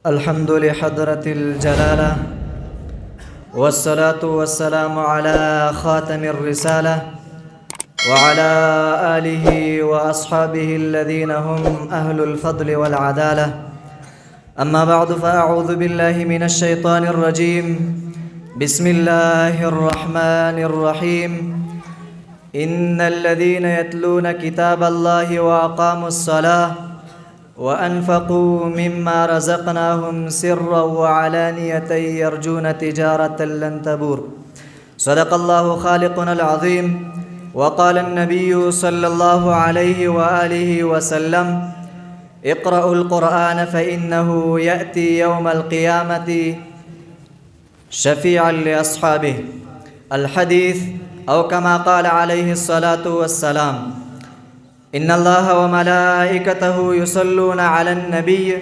الحمد لحضرة الجلالة والصلاة والسلام على خاتم الرسالة وعلى آله وأصحابه الذين هم أهل الفضل والعدالة. أما بعد، فأعوذ بالله من الشيطان الرجيم. بسم الله الرحمن الرحيم. إن الذين يتلون كتاب الله وأقاموا الصلاة وأنفقوا مما رزقناهم سرا وعلانية يرجون تجارة لن تبور. صدق الله خالقنا العظيم. وقال النبي صلى الله عليه وآله وسلم: اقرأوا القرآن فإنه يأتي يوم القيامة شفيعا لأصحابه. الحديث أو كما قال عليه الصلاة والسلام: إن الله وملائكته يصلون على النبي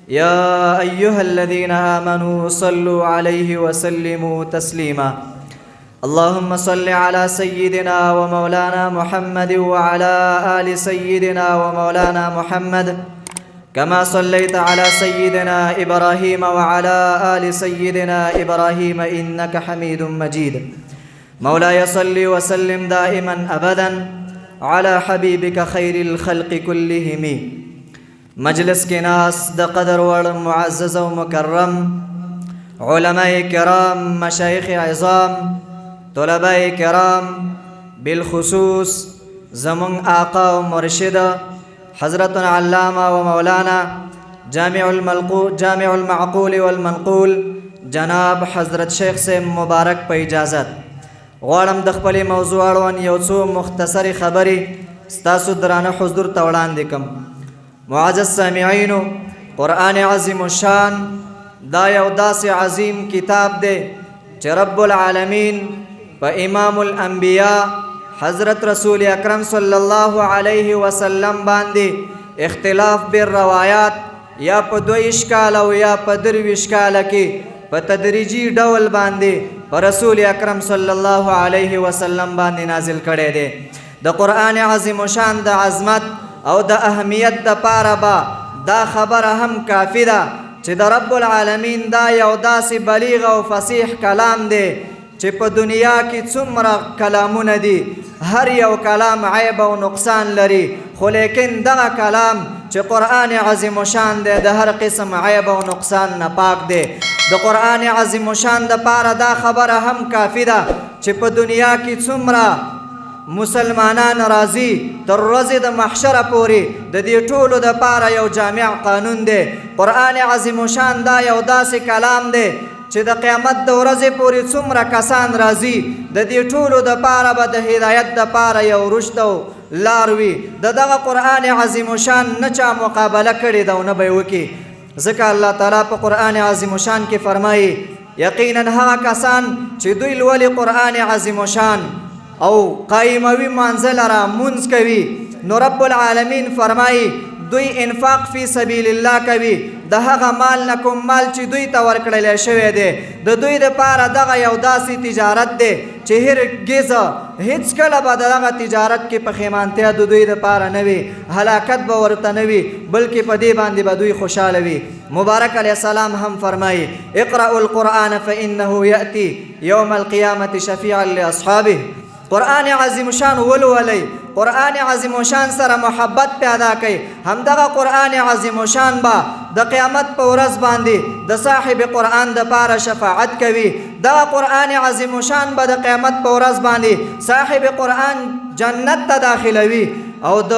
يا أيها الذين آمنوا صلوا عليه وسلموا تسليما. اللهم صل على سيدنا ومولانا محمد وعلى آل سيدنا ومولانا محمد كما صليت على سيدنا إبراهيم وعلى آل سيدنا إبراهيم إنك حميد مجيد. مولاي صل وسلم دائما أبدا على حبيبك خير الخلق كلهم. مجلس کے ناس دا قدر ور معزز و مکرم، علماء کرام، مشایخ عظام، طلباء کرام، بالخصوص زمن آقا و مرشد حضرت علامہ و مولانا جامع المعقول والمنقول جناب حضرت شیخ سے مبارک پہ اجازت غواړم د خپلې موضوع اړوند یو څو مختصرې خبرې ستاسو درانه حضور ته وړاندې کړم. معزز سامعینو، قرآن عظیم الشان دا یو داسې عظیم کتاب دی چې رب العالمین په امام الانبیاء حضرت رسول اکرم صلی الله علیه وسلم باندې اختلاف بالروایات یا په 22 کال او یا په 23 کال کې په تدریجی ډول باندې پر رسول اکرم صلی الله علیه وسلم باندې نازل کړي دي. د قرآن عظیم شان د عظمت او د اهمیت د پاره با دا خبره هم کافی ده چې د رب العالمین دا یو داسې بلیغ او فصیح کلام دی چې په دنیا کې څومره کلامونه دي، هر یو کلام عیب او نقصان لري، خو لیکن دغه کلام چې قرآن عظیم شان دی د هر قسم عیب او نقصان نه پاک دی. د قرآن عظیم شان د پاره دا خبره هم کافی ده چې په دنیا کې څومره مسلمانان راضي تر ورځې د محشر پورې د دې ټولو د پاره یو جامع قانون دی. قرآن عظیم شان دا یو داسې کلام دی چې د قیامت د ورځې پورې څومره کسان راضي د دې ټولو د پاره به د هدایت د پاره یو رشد او لار وي. د دغه قرآن عظیم شان نه چا مقابله کړې ده او نه به یې وکړي، ځکه الله تعالی په قرآن عظیم شان کې فرمایي یقینا هغه کسان چې دوی لولي قرآن عظیم شان او قایموي مانځه لره مونځ کوي، نو رب العالمین فرمایي دوی انفاق فی سبیل الله کوي، د هغه مال نه کوم مال چې دوی ته ورکړلی شوی دی د دوی دپاره دغه یو داسې تجارت دی چې هرګز هیڅ کله به د دغه تجارت کې پښیمانتیا د دوی دپاره نه وي، هلاکت به ورته نه وي، بلکې په دې باندې به دوی خوشحاله وي. مبارک علیه السلام هم فرمایي اقرأوا القرآن فإنه یأتی یوم القیامة شفیعا لاصحابه. قرآن عظیم شان ولولئ، قرآن عظیم شان سره محبت پیدا کوي، همدغه قرآن عظیم شان با د قیامت په ورځ باندې د صاحب قرآن د پاره شفاعت کوي. دغه قرآن عظیم شان به د قیامت په ورځ باندې صاحب قرآن جنت ته داخلوي او د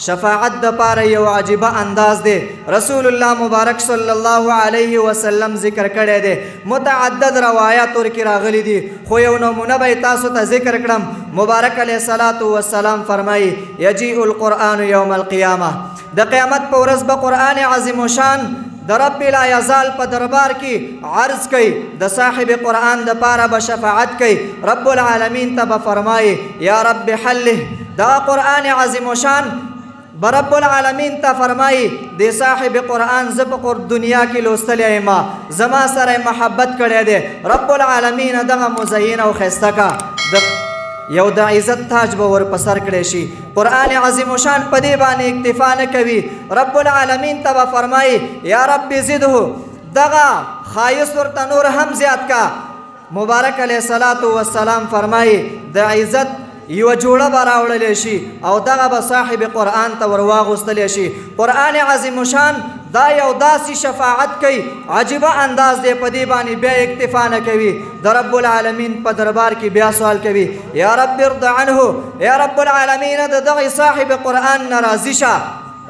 شفاعت د پاره یو عجیبه انداز دی. رسول الله مبارک صلی الله علیه وسلم ذکر کړی دی، متعدد روایات ورکې راغلی دي، خو یو نمونه به تاسو ته ذکر کړم. مبارک علیه الصلاة والسلام فرمایي یجیء القرآن یوم القیامه، د قیامت په ورځ به قرآن عظیم شان د رب لا یزال په دربار کې عرض کوي، د صاحب قرآن د پاره به شفاعت کوي. رب العالمین ته به فرمایي یا رب حله، دا قرآن عظیم شان برب العالمین ته فرمایي د صاحب قرآن زه په دنیا کې لوستلی یم، زما سره محبت کړی دی، رب العالمین دغه مزین او ښایسته کا. یو د عزت تاج به ور په سر کړی شي. قرآن عظیم شان په دې باندې اکتفا نه کوي. رب العالمین ته به فرمایي یا رب زده، دغه خایس ورته نور هم زیات کا. مبارک علیه الصلاة والسلام فرمایي د عزت یو جوړه به راوړلی شي او دغه به صاحب قرآن ته ور واغوستلی شي. قرآن عظیم شان دا یو داسې شفاعت کوي، عجیبه انداز دی، په دې باندې بیا اکتفا نه کوي. د رب العالمین په دربار کې بیا سوال کوي یا رب ارض عنه، یا رب العالمین د دغه صاحب قرآن نه راضي شه.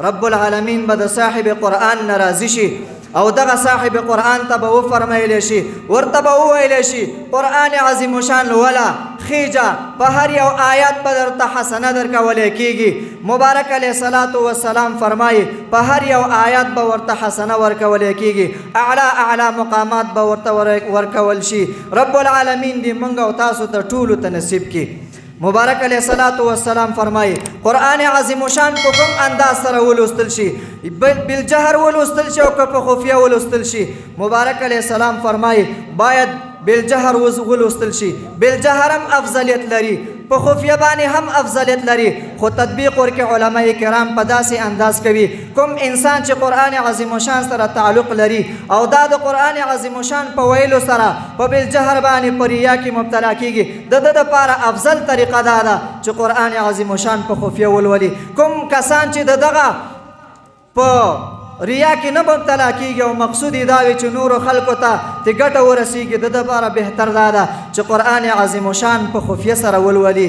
رب العالمین به د صاحب قرآن نه راضي شي او دغه صاحب قرآن ته به وفرمایلی شي، ورته به وویلی شي قرآن عظیم شان لوله، خیجه، په هر یو آیات به درته حسنه درکولی کېږي. مبارک علیه الصلاة والسلام فرمایي په هر یو آیات به ورته حسنه ورکولی کېږي، اعلی مقامات به ورته ورکول شي. رب العالمین دې موږ او تاسو ته ټولو ته نصیب کړي. مبارک علیه الصلاة والسلام فرمایي قرآن عظیم شان په کوم انداز سره ولوستل شي، بالجهر ولوستل شي او که په خفیه ولوستل شي. مبارک علیه السلام فرمایي باید بالجهر ولوستل شي. بالجهر هم افضلیت لري، په خفیه باندې هم افضلیت لري، خو تطبیق ورکې علما کرام په داسې انداز کوي کوم انسان چې قرآن عظیم شان سره تعلق لري او دا د قرآن عظیم شان په ویلو سره په بالجهر باندې په ریا کې مبتلا کېږي، د ده دپاره افضل طریقه دا ده چې قرآن عظیم شان په خفیه ولولي. کوم کسان چې د دغه په ریا کې نه مبتلا کېږي او مقصود یې دا وي چې نورو خلکو ته د ګټه ورسېږي، د ده لپاره بهتر دا ده چې قرآن عظیم شان په خفیه سره ولولي.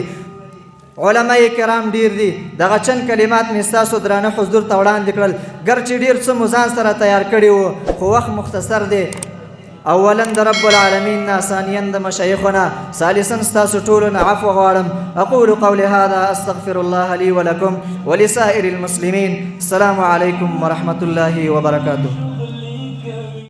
علما کرام ډیر دي، دغه چند کلمات مې ستاسو درانه حضور ته وړاندې کړل، ګرچې ډیر څه مو ځان سره تیار کړي وو خو وخت مختصر دی. اولا د رب العالمین نه، ثانیا د مشایخنا، ثالثا ستاسو ټولو نه عفو غواړم. اقول قولي هذا استغفر الله لي ولكم ولسائر المسلمين. السلام عليكم ورحمة الله وبركاته.